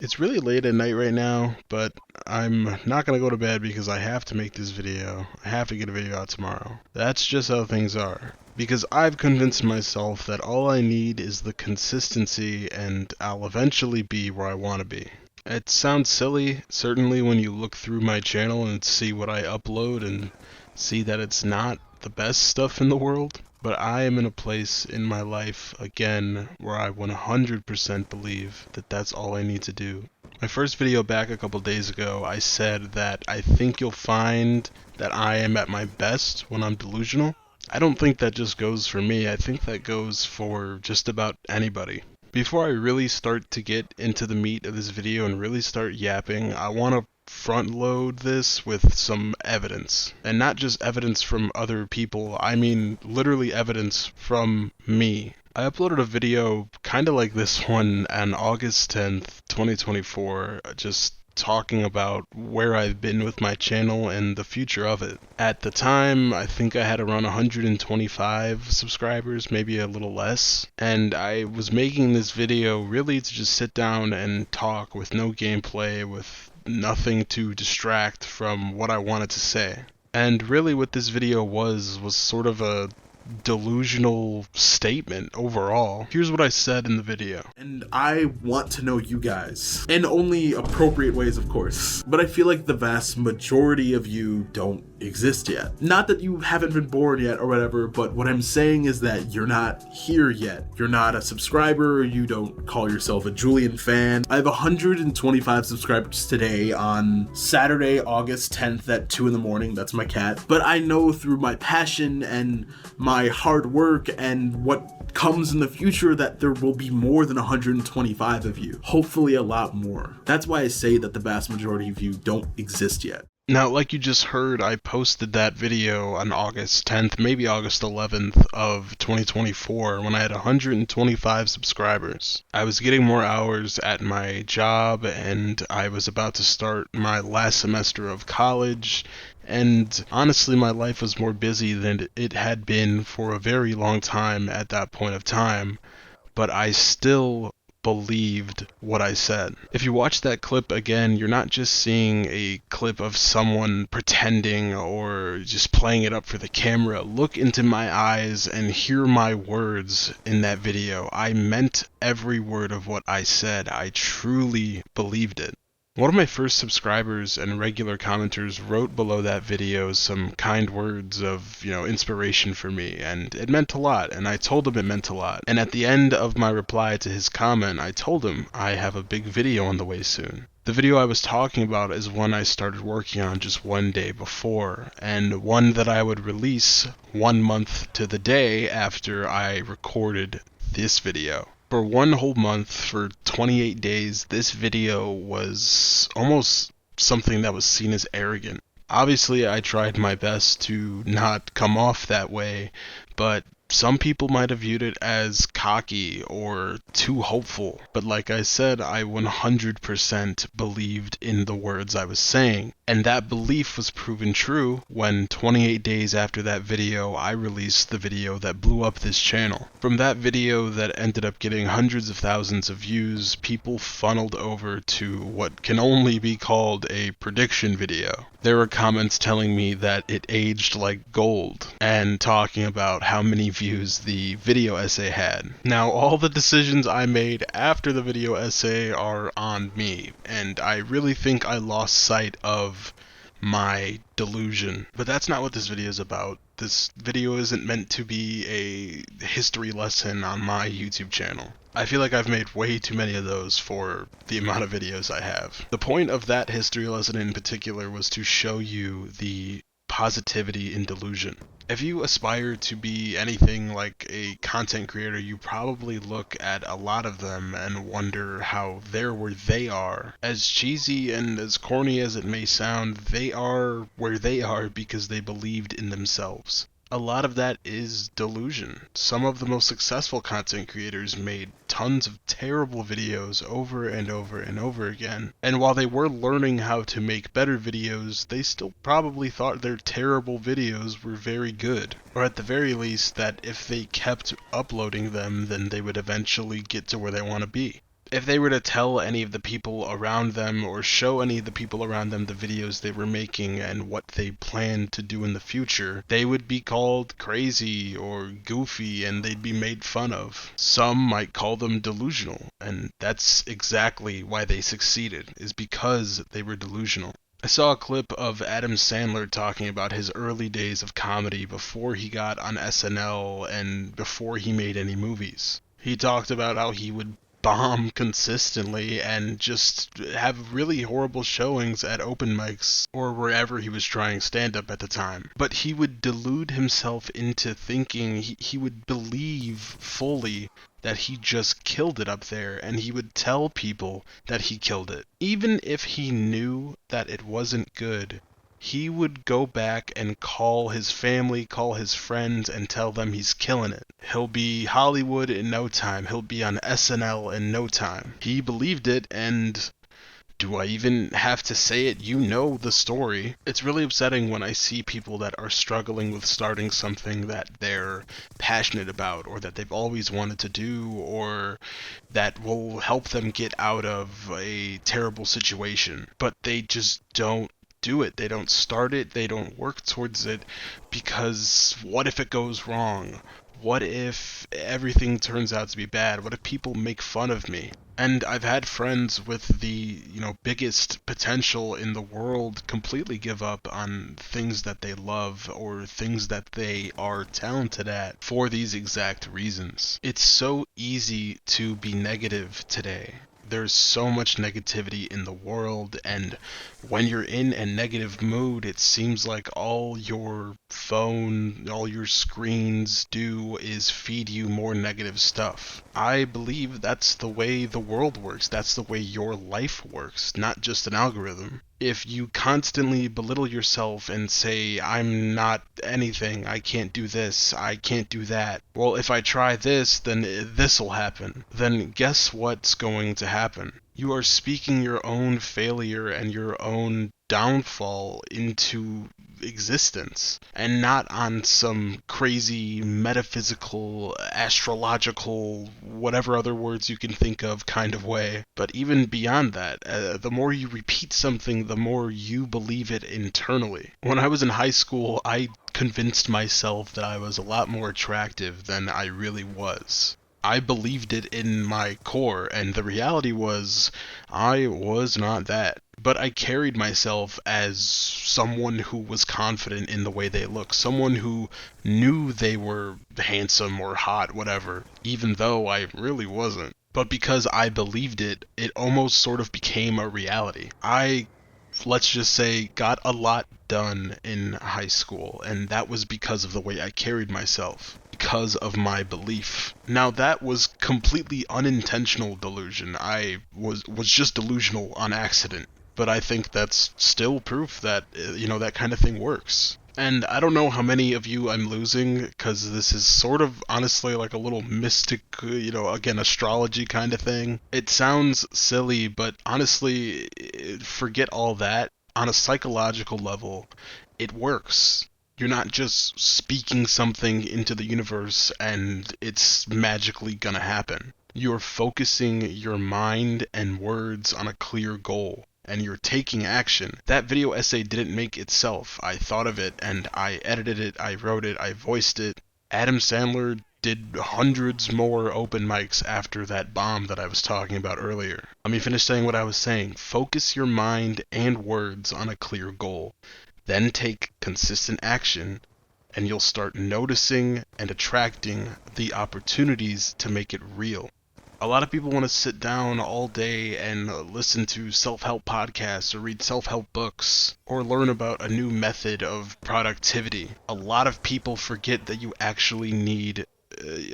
It's really late at night right now, but I'm not gonna go to bed because I have to make this video. I have to get a video out tomorrow. That's just how things are. Because I've convinced myself that all I need is the consistency and I'll eventually be where I want to be. It sounds silly, certainly when you look through my channel and see what I upload and see that it's not the best stuff in the world. But I am in a place in my life, again, where I 100% believe that that's all I need to do. My first video back a couple days ago, I said that I think you'll find that I am at my best when I'm delusional. I don't think that just goes for me, I think that goes for just about anybody. Before I really start to get into the meat of this video and really start yapping, I want to front load this with some evidence. And not just evidence from other people, I mean literally evidence from me. I uploaded a video kind of like this one on August 10th, 2024, just talking about where I've been with my channel and the future of it. At the time, I think I had around 125 subscribers, maybe a little less, and I was making this video really to just sit down and talk with no gameplay, with nothing to distract from what I wanted to say. And really what this video was sort of a delusional statement overall. Here's what I said in the video. And I want to know you guys. In only appropriate ways, of course. But I feel like the vast majority of you don't exist yet. Not that you haven't been born yet or whatever, but what I'm saying is that you're not here yet. You're not a subscriber, you don't call yourself a Julian fan. I have 125 subscribers today on Saturday, August 10th at 2 in the morning. That's my cat. But I know through my passion and my hard work and what comes in the future that there will be more than 125 of you. Hopefully a lot more. That's why I say that the vast majority of you don't exist yet. Now, like you just heard, I posted that video on August 10th, maybe August 11th of 2024 when I had 125 subscribers. I was getting more hours at my job and I was about to start my last semester of college. And honestly, my life was more busy than it had been for a very long time at that point of time. But I still believed what I said. If you watch that clip again, you're not just seeing a clip of someone pretending or just playing it up for the camera. Look into my eyes and hear my words in that video. I meant every word of what I said. I truly believed it. One of my first subscribers and regular commenters wrote below that video some kind words of, inspiration for me, and it meant a lot, and I told him it meant a lot. And at the end of my reply to his comment, I told him I have a big video on the way soon. The video I was talking about is one I started working on just one day before, and one that I would release 1 month to the day after I recorded this video. For 1 whole month, for 28 days, this video was almost something that was seen as arrogant. Obviously, I tried my best to not come off that way, but some people might have viewed it as cocky or too hopeful. But like I said, I 100% believed in the words I was saying. And that belief was proven true when 28 days after that video, I released the video that blew up this channel. From that video that ended up getting hundreds of thousands of views, people funneled over to what can only be called a prediction video. There were comments telling me that it aged like gold and talking about how many views the video essay had. Now, all the decisions I made after the video essay are on me, and I really think I lost sight of my delusion. But that's not what this video is about. This video isn't meant to be a history lesson on my YouTube channel. I feel like I've made way too many of those for the amount of videos I have. The point of that history lesson in particular was to show you the positivity in delusion. If you aspire to be anything like a content creator, you probably look at a lot of them and wonder how they're where they are. As cheesy and as corny as it may sound, they are where they are because they believed in themselves. A lot of that is delusion. Some of the most successful content creators made tons of terrible videos over and over and over again. And while they were learning how to make better videos, they still probably thought their terrible videos were very good. Or at the very least, that if they kept uploading them, then they would eventually get to where they want to be. If they were to tell any of the people around them or show any of the people around them the videos they were making and what they planned to do in the future, they would be called crazy or goofy and they'd be made fun of. Some might call them delusional, and that's exactly why they succeeded, is because they were delusional. I saw a clip of Adam Sandler talking about his early days of comedy before he got on SNL and before he made any movies. He talked about how he would bomb consistently and just have really horrible showings at open mics or wherever he was trying stand up at the time. But he would delude himself into thinking, he would believe fully that he just killed it up there, and he would tell people that he killed it. Even if he knew that it wasn't good, he would go back and call his family, call his friends, and tell them he's killing it. He'll be Hollywood in no time. He'll be on SNL in no time. He believed it, and do I even have to say it? You know the story. It's really upsetting when I see people that are struggling with starting something that they're passionate about or that they've always wanted to do or that will help them get out of a terrible situation, but they just don't do it. They don't start it. They don't work towards it because what if it goes wrong? What if everything turns out to be bad? What if people make fun of me? And I've had friends with the, biggest potential in the world completely give up on things that they love or things that they are talented at for these exact reasons. It's so easy to be negative today. There's so much negativity in the world, and when you're in a negative mood, it seems like all your phone, all your screens do is feed you more negative stuff. I believe that's the way the world works. That's the way your life works, not just an algorithm. If you constantly belittle yourself and say, I'm not anything, I can't do this, I can't do that, well, if I try this, then this'll happen, then guess what's going to happen? You are speaking your own failure and your own downfall into existence, and not on some crazy metaphysical, astrological, whatever other words you can think of kind of way. But even beyond that, the more you repeat something, the more you believe it internally. When I was in high school, I convinced myself that I was a lot more attractive than I really was. I believed it in my core, and the reality was I was not that. But I carried myself as someone who was confident in the way they look, someone who knew they were handsome or hot, whatever, even though I really wasn't. But because I believed it, it almost sort of became a reality. I, let's just say, got a lot done in high school, and that was because of the way I carried myself, because of my belief. Now that was completely unintentional delusion. I was just delusional on accident. But I think that's still proof that that kind of thing works. And I don't know how many of you I'm losing, because this is sort of honestly like a little mystic, again, astrology kind of thing. It sounds silly, but honestly, forget all that. On a psychological level, it works. You're not just speaking something into the universe and it's magically gonna happen. You're focusing your mind and words on a clear goal, and you're taking action. That video essay didn't make itself. I thought of it and I edited it, I wrote it, I voiced it. Adam Sandler did hundreds more open mics after that bomb that I was talking about earlier. Let me finish saying what I was saying. Focus your mind and words on a clear goal. Then take consistent action, and you'll start noticing and attracting the opportunities to make it real. A lot of people want to sit down all day and listen to self-help podcasts or read self-help books or learn about a new method of productivity. A lot of people forget that you actually need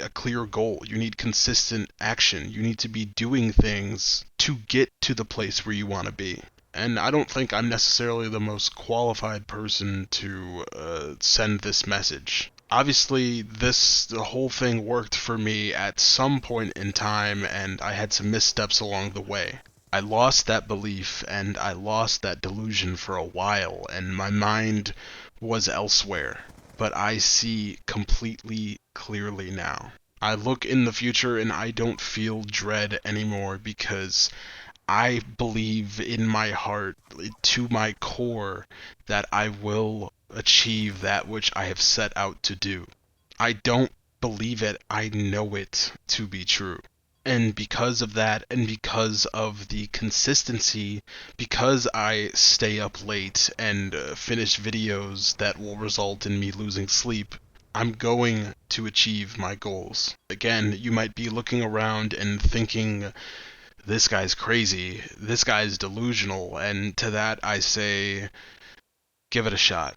a clear goal. You need consistent action. You need to be doing things to get to the place where you want to be. And I don't think I'm necessarily the most qualified person to send this message. Obviously, the whole thing worked for me at some point in time, and I had some missteps along the way. I lost that belief, and I lost that delusion for a while, and my mind was elsewhere. But I see completely clearly now. I look in the future and I don't feel dread anymore because I believe in my heart, to my core, that I will achieve that which I have set out to do. I don't believe it, I know it to be true. And because of that, and because of the consistency, because I stay up late and finish videos that will result in me losing sleep, I'm going to achieve my goals. Again, you might be looking around and thinking, this guy's crazy, this guy's delusional, and to that I say, give it a shot.